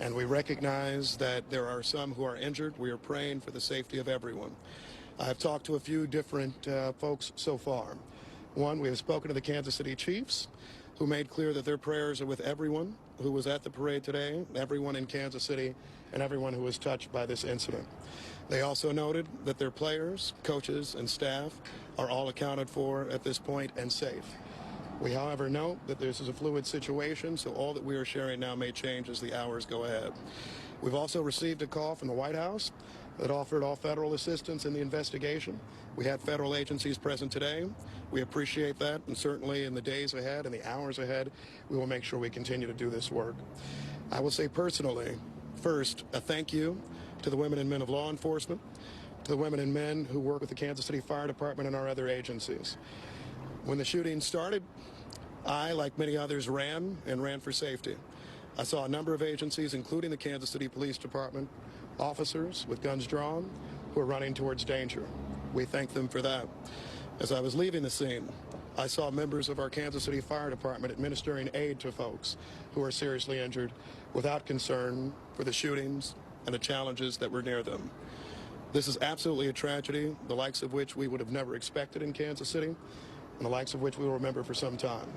and we recognize that there are some who are injured. We are praying for the safety of everyone. I've talked to a few different folks so far. One, we have spoken to the Kansas City Chiefs, who made clear that their prayers are with everyone who was at the parade today, everyone in Kansas City, and everyone who was touched by this incident. They also noted that their players, coaches, and staff are all accounted for at this point and safe. We, however, note that this is a fluid situation, so all that we are sharing now may change as the hours go ahead. We've also received a call from the White House that offered all federal assistance in the investigation. We had federal agencies present today. We appreciate that, and certainly in the days ahead and the hours ahead, we will make sure we continue to do this work. I will say personally, first, a thank you to the women and men of law enforcement, to the women and men who work with the Kansas City Fire Department and our other agencies. When the shooting started, I, like many others, ran for safety. I saw a number of agencies, including the Kansas City Police Department, officers with guns drawn who were running towards danger. We thank them for that. As I was leaving the scene, I saw members of our Kansas City Fire Department administering aid to folks who are seriously injured without concern for the shootings and the challenges that were near them. This is absolutely a tragedy, the likes of which we would have never expected in Kansas City, and the likes of which we will remember for some time.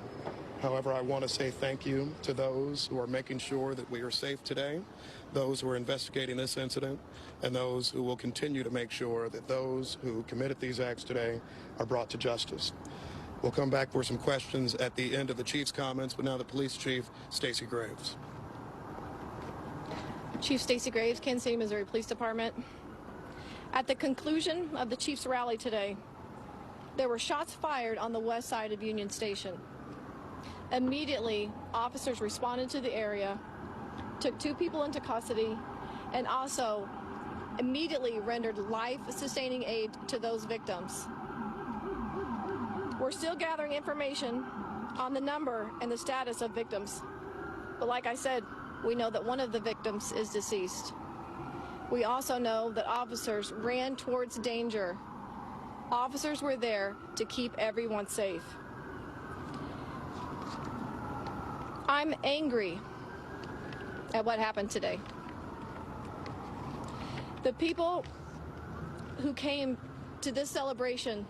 However, I want to say thank you to those who are making sure that we are safe today, those who are investigating this incident, and those who will continue to make sure that those who committed these acts today are brought to justice. We'll come back for some questions at the end of the Chief's comments, but now the Police Chief, Stacey Graves. Chief Stacey Graves, Kansas City, Missouri Police Department. At the conclusion of the Chiefs rally today, there were shots fired on the west side of Union Station. Immediately, officers responded to the area, took 2 people into custody, and also immediately rendered life-sustaining aid to those victims. We're still gathering information on the number and the status of victims, but like I said, we know that one of the victims is deceased. We also know that officers ran towards danger. Officers were there to keep everyone safe. I'm angry at what happened today. The people who came to this celebration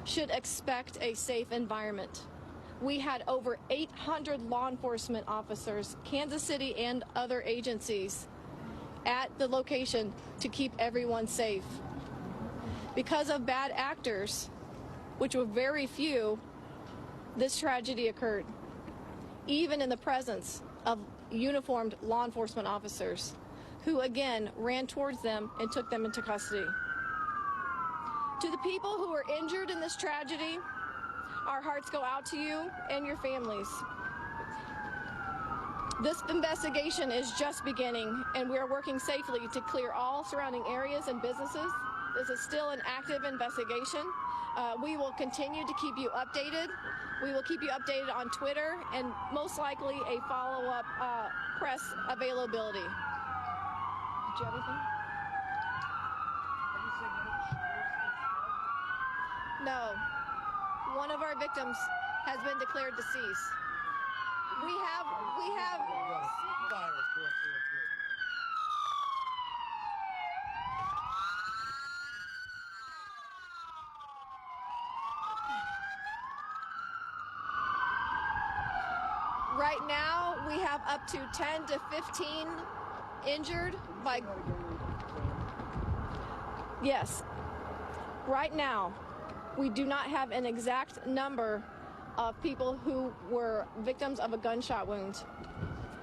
should expect a safe environment. We had over 800 law enforcement officers, Kansas City and other agencies, at the location to keep everyone safe. Because of bad actors, which were very few, this tragedy occurred, even in the presence of uniformed law enforcement officers who, again, ran towards them and took them into custody. To the people who were injured in this tragedy, our hearts go out to you and your families. This investigation is just beginning, and we are working safely to clear all surrounding areas and businesses. This is still an active investigation. We will continue to keep you updated. We will keep you updated on Twitter and most likely a follow-up press availability. Did you have anything? No. One of our victims has been declared deceased. We have right now we have up to 10 to 15 injured by yes. Right now we do not have an exact number of people who were victims of a gunshot wound.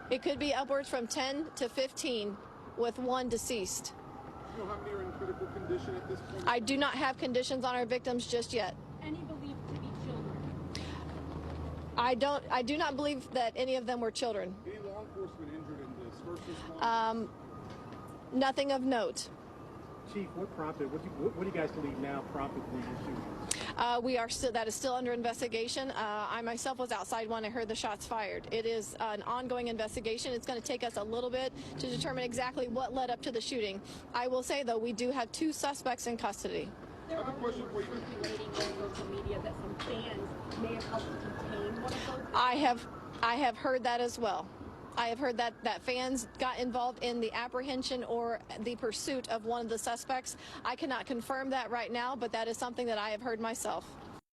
It could be upwards from 10 to 15 with one deceased. Do you know how many are in critical condition at this point? I do not have conditions on our victims just yet. Any believed to be children? I do not believe that any of them were children. Any law enforcement injured in this? First responders? Nothing of note. Chief, what do you guys believe now prompted the shooting? That is still under investigation. I myself was outside when I heard the shots fired. It is an ongoing investigation. It's going to take us a little bit to determine exactly what led up to the shooting. I will say, though, we do have 2 suspects in custody. There are rumors circulating on social media that some fans may have helped to detain one of those. I have heard that as well. I have heard that fans got involved in the apprehension or the pursuit of one of the suspects. I cannot confirm that right now, but that is something that I have heard myself.